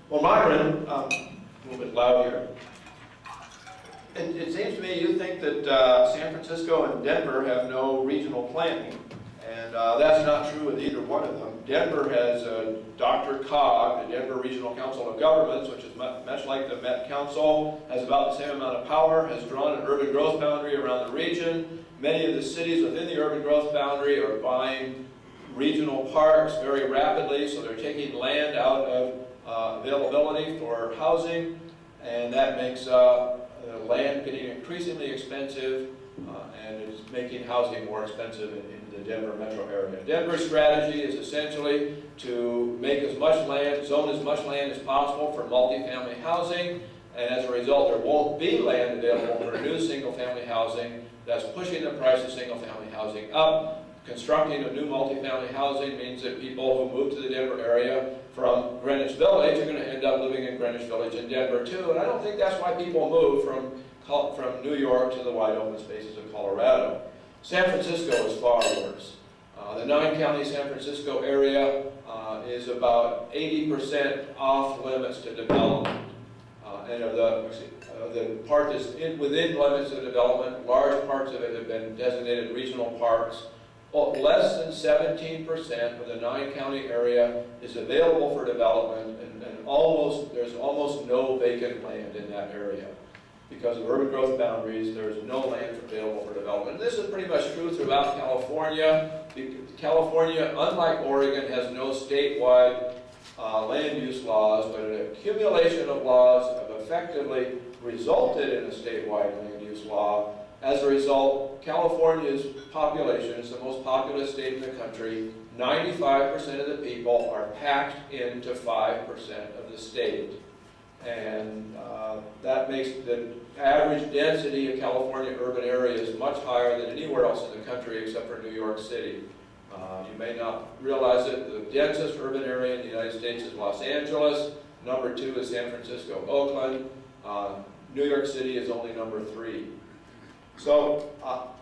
Well, Myron, a little bit loud here. It seems to me you think that San Francisco and Denver have no regional planning, and that's not true with either one of them. Denver has Dr. Cog, the Denver Regional Council of Governments, which is much like the Met Council, has about the same amount of power, has drawn an urban growth boundary around the region. Many of the cities within the urban growth boundary are buying regional parks very rapidly, so they're taking land out of availability for housing, and that makes land getting increasingly expensive, and it's making housing more expensive in the Denver metro area. Denver's strategy is essentially to make as much land, zone as much land as possible for multifamily housing, and as a result there won't be land available for new single-family housing. That's pushing the price of single-family housing up. Constructing of new multifamily housing means that people who move to the Denver area from Greenwich Village are going to end up living in Greenwich Village and Denver too, and I don't think that's why people move from New York to the wide open spaces of Colorado. San Francisco is far worse. The 9-county San Francisco area is about 80% off limits to development, and of the part that's within limits of development, large parts of it have been designated regional parks. Well, less than 17% of the 9-county area is available for development, and there's almost no vacant land in that area. Because of urban growth boundaries, there's no land available for development. And this is pretty much true throughout California. California, unlike Oregon, has no statewide land use laws, but an accumulation of laws have effectively resulted in a statewide land use law. As a result, California's population is the most populous state in the country. 95% of the people are packed into 5% of the state. And that makes the average density of California urban areas much higher than anywhere else in the country except for New York City. You may not realize it, the densest urban area in the United States is Los Angeles. Number 2 is San Francisco, Oakland. New York City is only number 3. So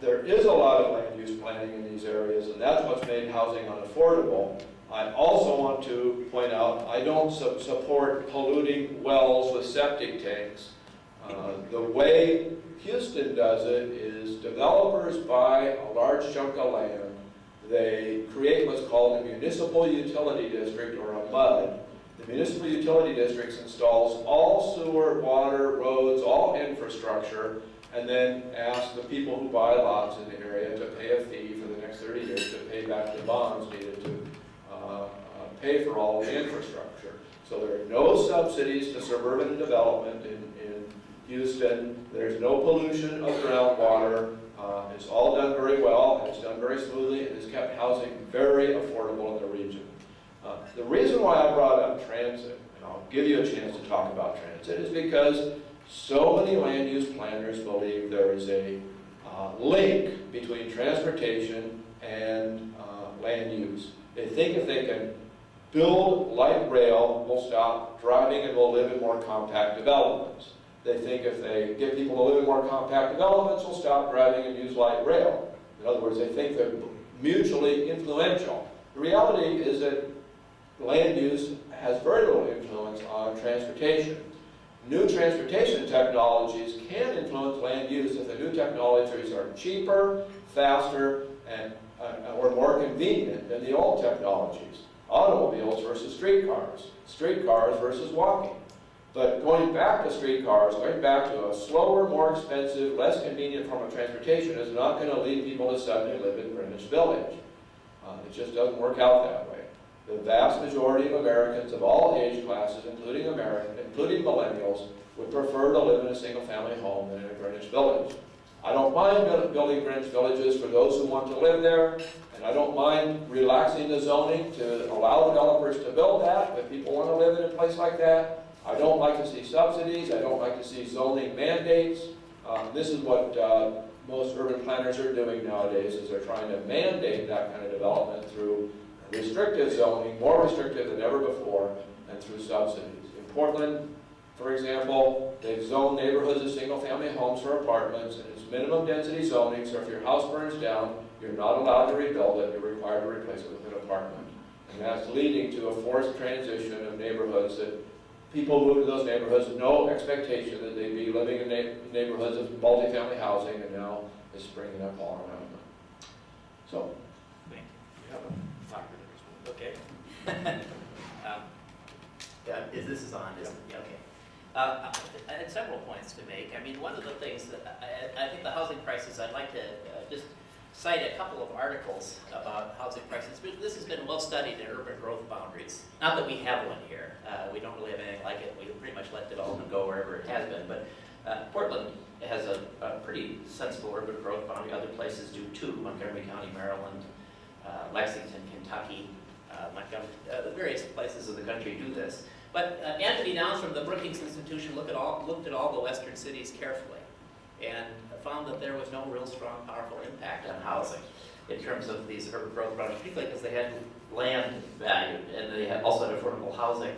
there is a lot of land use planning in these areas, and that's what's made housing unaffordable. I also want to point out, I don't support polluting wells with septic tanks. The way Houston does it is developers buy a large chunk of land. They create what's called a municipal utility district, or a MUD. The municipal utility district installs all sewer, water, roads, all infrastructure, and then ask the people who buy lots in the area to pay a fee for the next 30 years to pay back the bonds needed to pay for all of the infrastructure. So there are no subsidies to suburban development in Houston. There's no pollution of groundwater. It's all done very well, and it's done very smoothly, and it's kept housing very affordable in the region. The reason why I brought up transit, and I'll give you a chance to talk about transit, is because so many land use planners believe there is a link between transportation and land use. They think if they can build light rail, we'll stop driving and we'll live in more compact developments. They think if they get people to live in more compact developments, we'll stop driving and use light rail. In other words, they think they're mutually influential. The reality is that land use has very little influence on transportation. New transportation technologies can influence land use if the new technologies are cheaper, faster, and or more convenient than the old technologies. Automobiles versus streetcars, streetcars versus walking. But going back to streetcars, going back to a slower, more expensive, less convenient form of transportation is not going to lead people to suddenly live in Greenwich Village. It just doesn't work out that way. The vast majority of Americans of all age classes, including millennials, would prefer to live in a single-family home than in a Greenwich Village. I don't mind building Greenwich Villages for those who want to live there, and I don't mind relaxing the zoning to allow developers to build that if people want to live in a place like that. I don't like to see subsidies. I don't like to see zoning mandates. This is what most urban planners are doing nowadays, is they're trying to mandate that kind of development through restrictive zoning, more restrictive than ever before, and through subsidies. In Portland, for example, they've zoned neighborhoods as single-family homes for apartments, and it's minimum density zoning, so if your house burns down, you're not allowed to rebuild it, you're required to replace it with an apartment. And that's leading to a forced transition of neighborhoods that people move to those neighborhoods with no expectation that they'd be living in neighborhoods of multifamily housing, and now it's springing up all around them. So, Thank you have you. Okay. Yeah, this is on, isn't it? Yeah, okay. I had several points to make. I mean, one of the things that I think the housing prices, I'd like to just cite a couple of articles about housing prices. This has been well studied in urban growth boundaries. Not that we have one here. We don't really have anything like it. We pretty much let development go wherever it has been. But Portland has a pretty sensible urban growth boundary. Other places do too. Montgomery County, Maryland, Lexington, Kentucky, Montgomery, various places of the country do this. But Anthony Downs from the Brookings Institution looked at all the western cities carefully and found that there was no real strong, powerful impact on housing in terms of these urban growth boundaries, particularly because they had land value and they also had affordable housing.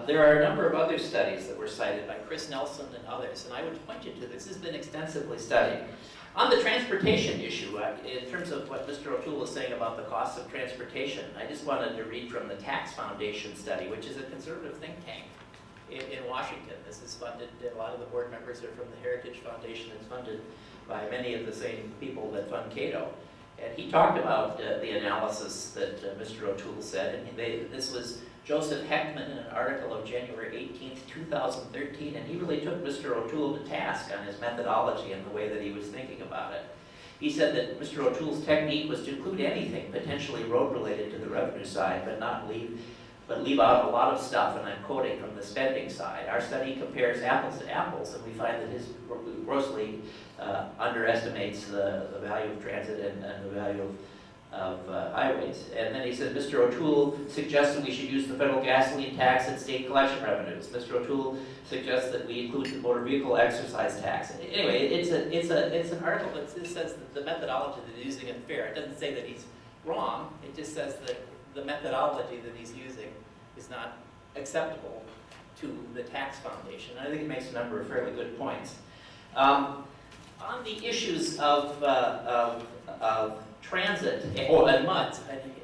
There are a number of other studies that were cited by Chris Nelson and others, and I would point you to this. This has been extensively studied. On the transportation issue, in terms of what Mr. O'Toole was saying about the cost of transportation, I just wanted to read from the Tax Foundation study, which is a conservative think tank in Washington. This is funded, a lot of the board members are from the Heritage Foundation. It's funded by many of the same people that fund Cato. And he talked about the analysis that Mr. O'Toole said, and this was Joseph Heckman in an article of January 18th, 2013, and he really took Mr. O'Toole to task on his methodology and the way that he was thinking about it. He said that Mr. O'Toole's technique was to include anything potentially road-related to the revenue side, but leave out a lot of stuff, and I'm quoting from the spending side. Our study compares apples to apples, and we find that his grossly underestimates the value of transit and the value of highways. And then he said, Mr. O'Toole suggested we should use the federal gasoline tax and state collection revenues. Mr. O'Toole suggests that we include the motor vehicle exercise tax. Anyway, it's an article that says that the methodology that he's using is fair. It doesn't say that he's wrong. It just says that the methodology that he's using is not acceptable to the Tax Foundation. And I think it makes a number of fairly good points. On the issues of transit, and MUDs,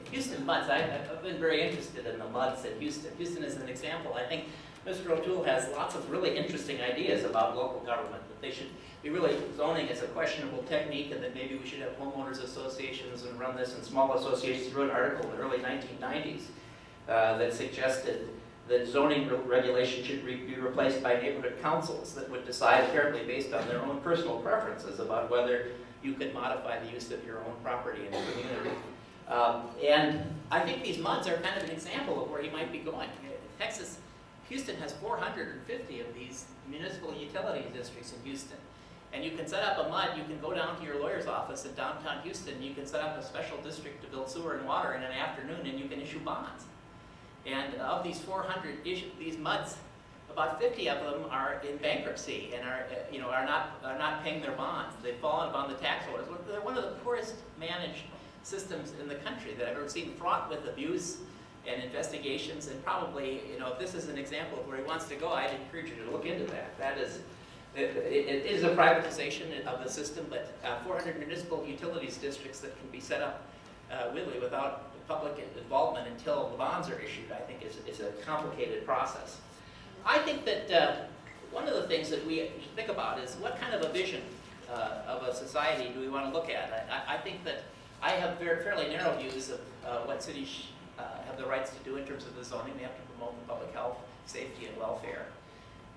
Houston MUDs, I've been very interested in the MUDs in Houston. Houston is an example. I think Mr. O'Toole has lots of really interesting ideas about local government, that they should be really zoning as a questionable technique, and that maybe we should have homeowners associations and run this in small associations. He wrote an article in the early 1990s that suggested that zoning regulation should be replaced by neighborhood councils that would decide, apparently based on their own personal preferences, about whether you could modify the use of your own property in the community. And I think these MUDs are kind of an example of where you might be going. Houston has 450 of these municipal utility districts in Houston. And you can set up a MUD, you can go down to your lawyer's office in downtown Houston, you can set up a special district to build sewer and water in an afternoon, and you can issue bonds. And of these 400 these MUDs, about 50 of them are in bankruptcy and are not paying their bonds. They've fallen upon the tax orders. They're one of the poorest managed systems in the country that I've ever seen, fraught with abuse and investigations. And probably, if this is an example of where he wants to go, I'd encourage you to look into that. That is, it is a privatization of the system, but 400 municipal utilities districts that can be set up really without public involvement until the bonds are issued, I think is a complicated process. I think that one of the things that we should think about is what kind of a vision of a society do we want to look at. I think that I have fairly narrow views of what cities have the rights to do in terms of the zoning. They have to promote the public health, safety, and welfare.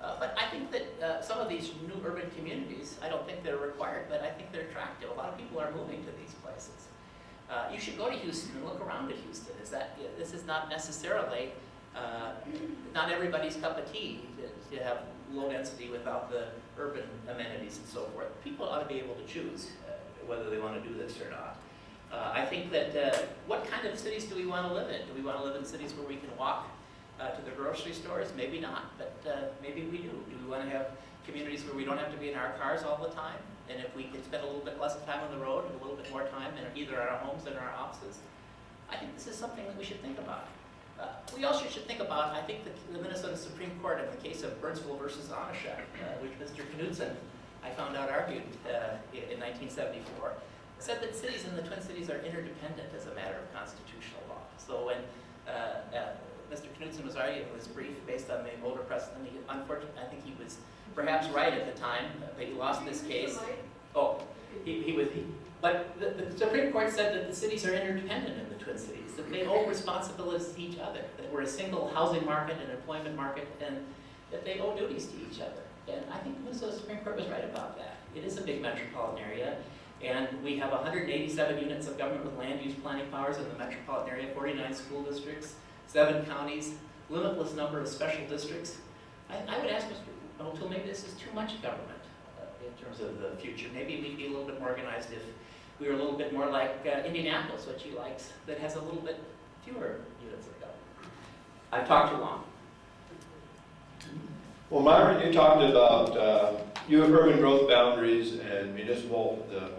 But I think that some of these new urban communities, I don't think they're required, but I think they're attractive. A lot of people are moving to these places. You should go to Houston and look around at Houston. This is not necessarily, not everybody's cup of tea to have low density without the urban amenities and so forth. People ought to be able to choose whether they want to do this or not. I think that what kind of cities do we want to live in? Do we want to live in cities where we can walk to the grocery stores? Maybe not, but maybe we do. Do we want to have communities where we don't have to be in our cars all the time? And if we can spend a little bit less time on the road and a little bit more time in either our homes and our offices, I think this is something that we should think about. We also should think about, I think, the Minnesota Supreme Court in the case of Burnsville versus Onashek, which Mr. Knudsen, I found out, argued in 1974, said that cities in the Twin Cities are interdependent as a matter of constitutional law. So when in his brief based on the older precedent. Unfortunately, I think he was perhaps right at the time, but he lost this case. Oh, but the Supreme Court said that the cities are interdependent in the Twin Cities, that they owe responsibilities to each other, that we're a single housing market and employment market, and that they owe duties to each other. And I think the Minnesota Supreme Court was right about that. It is a big metropolitan area, and we have 187 units of government with land use planning powers in the metropolitan area, 49 school districts, 7 counties, limitless number of special districts. I would ask Mr. O'Toole, maybe this is too much government in terms of the future. Maybe we'd be a little bit more organized if we were a little bit more like Indianapolis, which he likes, that has a little bit fewer units of government. I've talked too long. Well, Myron, you talked about urban growth boundaries and municipal, the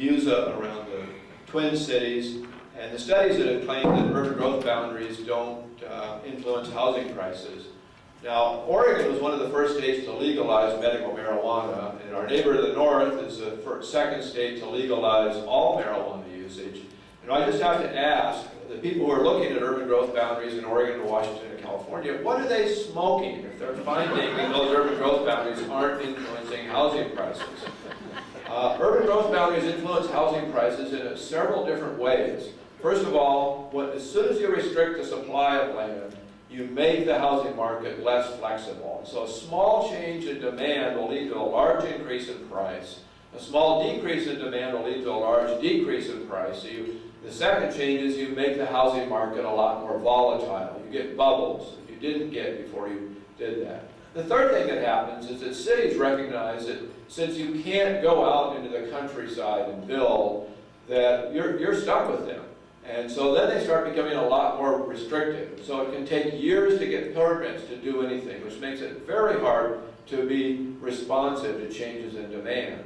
MUSA around the Twin Cities, and the studies that have claimed that urban growth boundaries don't influence housing prices. Now, Oregon was one of the first states to legalize medical marijuana, and our neighbor to the north is the second state to legalize all marijuana usage. And I just have to ask the people who are looking at urban growth boundaries in Oregon, Washington, and California, what are they smoking if they're finding that those urban growth boundaries aren't influencing housing prices? Urban growth boundaries influence housing prices in several different ways. First of all, as soon as you restrict the supply of land, you make the housing market less flexible. So a small change in demand will lead to a large increase in price. A small decrease in demand will lead to a large decrease in price. So the second change is you make the housing market a lot more volatile. You get bubbles that you didn't get before you did that. The third thing that happens is that cities recognize that since you can't go out into the countryside and build, that you're stuck with them. And so then they start becoming a lot more restrictive. So it can take years to get permits to do anything, which makes it very hard to be responsive to changes in demand.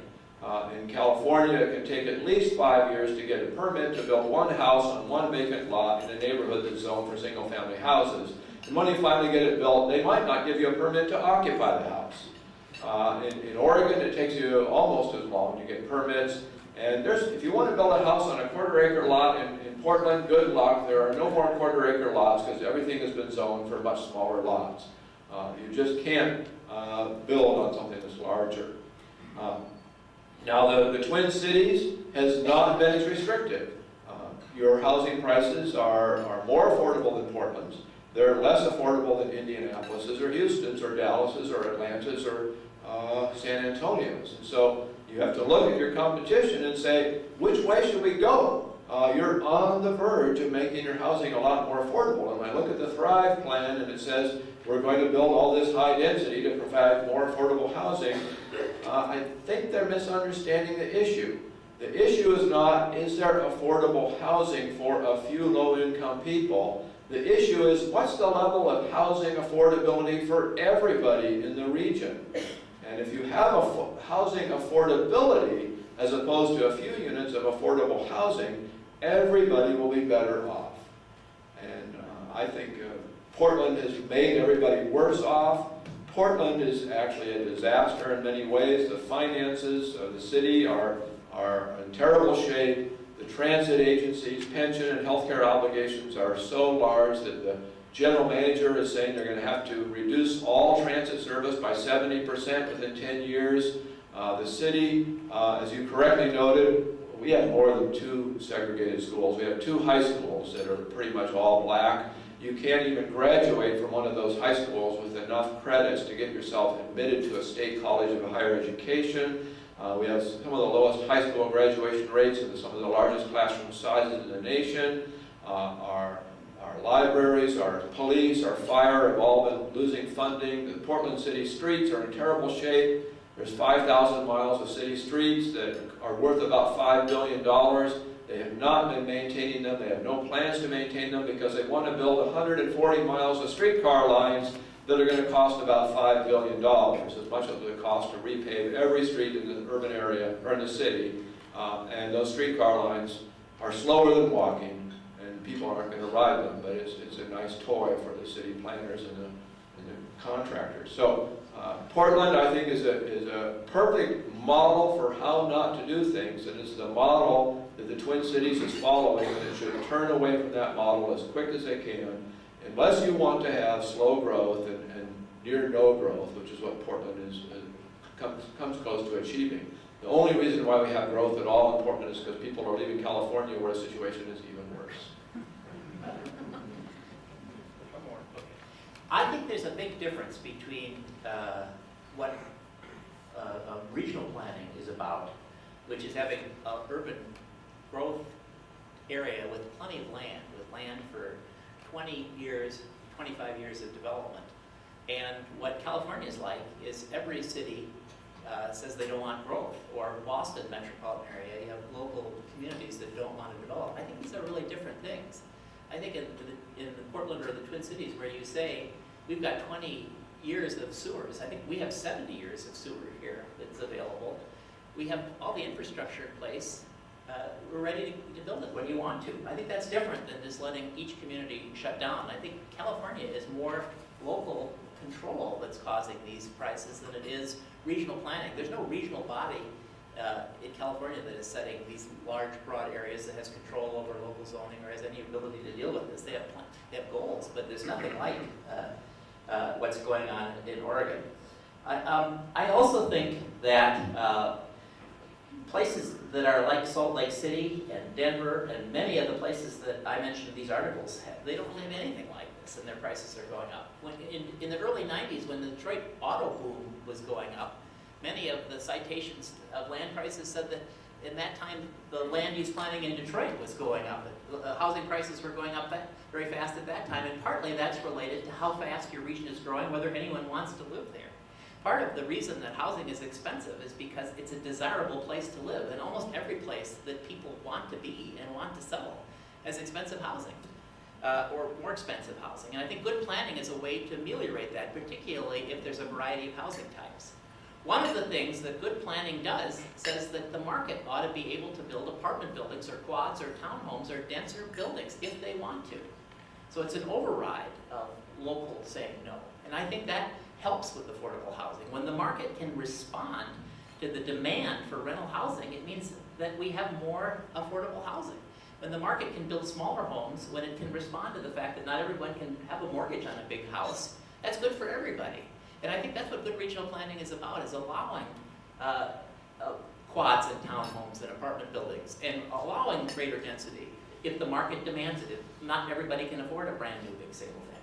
In California, it can take at least 5 years to get a permit to build one house on one vacant lot in a neighborhood that's zoned for single-family houses. And when you finally get it built, they might not give you a permit to occupy the house. In Oregon, it takes you almost as long to get permits. And if you want to build a house on a quarter-acre lot in Portland, good luck. There are no more quarter-acre lots because everything has been zoned for much smaller lots. You just can't build on something that's larger. Now, the Twin Cities has not been as restrictive. Your housing prices are more affordable than Portland's. They're less affordable than Indianapolis's or Houston's or Dallas's or Atlanta's or San Antonio's. And so you have to look at your competition and say, which way should we go? You're on the verge of making your housing a lot more affordable. And I look at the Thrive plan and it says we're going to build all this high density to provide more affordable housing. I think they're misunderstanding the issue. The issue is not, is there affordable housing for a few low-income people? The issue is, what's the level of housing affordability for everybody in the region? And if you have housing affordability, as opposed to a few units of affordable housing, everybody will be better off. And I think Portland has made everybody worse off. Portland is actually a disaster in many ways. The finances of the city are in terrible shape. The transit agencies' pension and healthcare obligations are so large that the general manager is saying they're going to have to reduce all transit service by 70% within 10 years. The city, as you correctly noted, we have more than 2 segregated schools. We have 2 high schools that are pretty much all black. You can't even graduate from one of those high schools with enough credits to get yourself admitted to a state college of higher education. We have some of the lowest high school graduation rates and some of the largest classroom sizes in the nation. Our libraries, our police, our fire have all been losing funding. The Portland city streets are in terrible shape. There's 5,000 miles of city streets that are worth about $5 billion. They have not been maintaining them. They have no plans to maintain them because they want to build 140 miles of streetcar lines that are going to cost about $5 billion, as much as it would cost to repave every street in the urban area or in the city. And those streetcar lines are slower than walking, and people aren't going to ride them, but it's a nice toy for the city planners and the contractors. So Portland, I think, is a perfect model for how not to do things, and it's the model that the Twin Cities is following, and it should turn away from that model as quick as they can unless you want to have slow growth and near no growth, which is what Portland comes close to achieving. The only reason why we have growth at all in Portland is because people are leaving California, where the situation is even worse. I think there's a big difference between what regional planning is about, which is having an urban growth area with plenty of land, for 20 years, 25 years of development. And what California is like is every city says they don't want growth, or Boston metropolitan area, you have local communities that don't want to develop. I think these are really different things. I think in Portland or the Twin Cities, where you say, we've got 20 years of sewers, I think we have 70 years of sewer here that's available. We have all the infrastructure in place. We're ready to build it when you want to. I think that's different than just letting each community shut down. I think California is more local control that's causing these prices than it is regional planning. There's no regional body in California that is setting these large, broad areas that has control over local zoning or has any ability to deal with this. They have goals, but there's nothing like what's going on in Oregon. I also think that places that are like Salt Lake City and Denver and many of the places that I mentioned in these articles, they don't really have anything like this, and their prices are going up. When in the early 90s, when the Detroit auto boom was going up, many of the citations of land prices said that in that time, the land use planning in Detroit was going up. Housing prices were going up very fast at that time, and partly that's related to how fast your region is growing, whether anyone wants to live there. Part of the reason that housing is expensive is because it's a desirable place to live, and almost every place that people want to be and want to settle has expensive housing, or more expensive housing. And I think good planning is a way to ameliorate that, particularly if there's a variety of housing types. One of the things that good planning does says that the market ought to be able to build apartment buildings or quads or townhomes or denser buildings if they want to. So it's an override of local saying no. And I think that helps with affordable housing. When the market can respond to the demand for rental housing, it means that we have more affordable housing. When the market can build smaller homes, when it can respond to the fact that not everyone can have a mortgage on a big house, that's good for everybody. And I think that's what good regional planning is about, is allowing quads and townhomes and apartment buildings, and allowing greater density if the market demands it. If not everybody can afford a brand new big single family.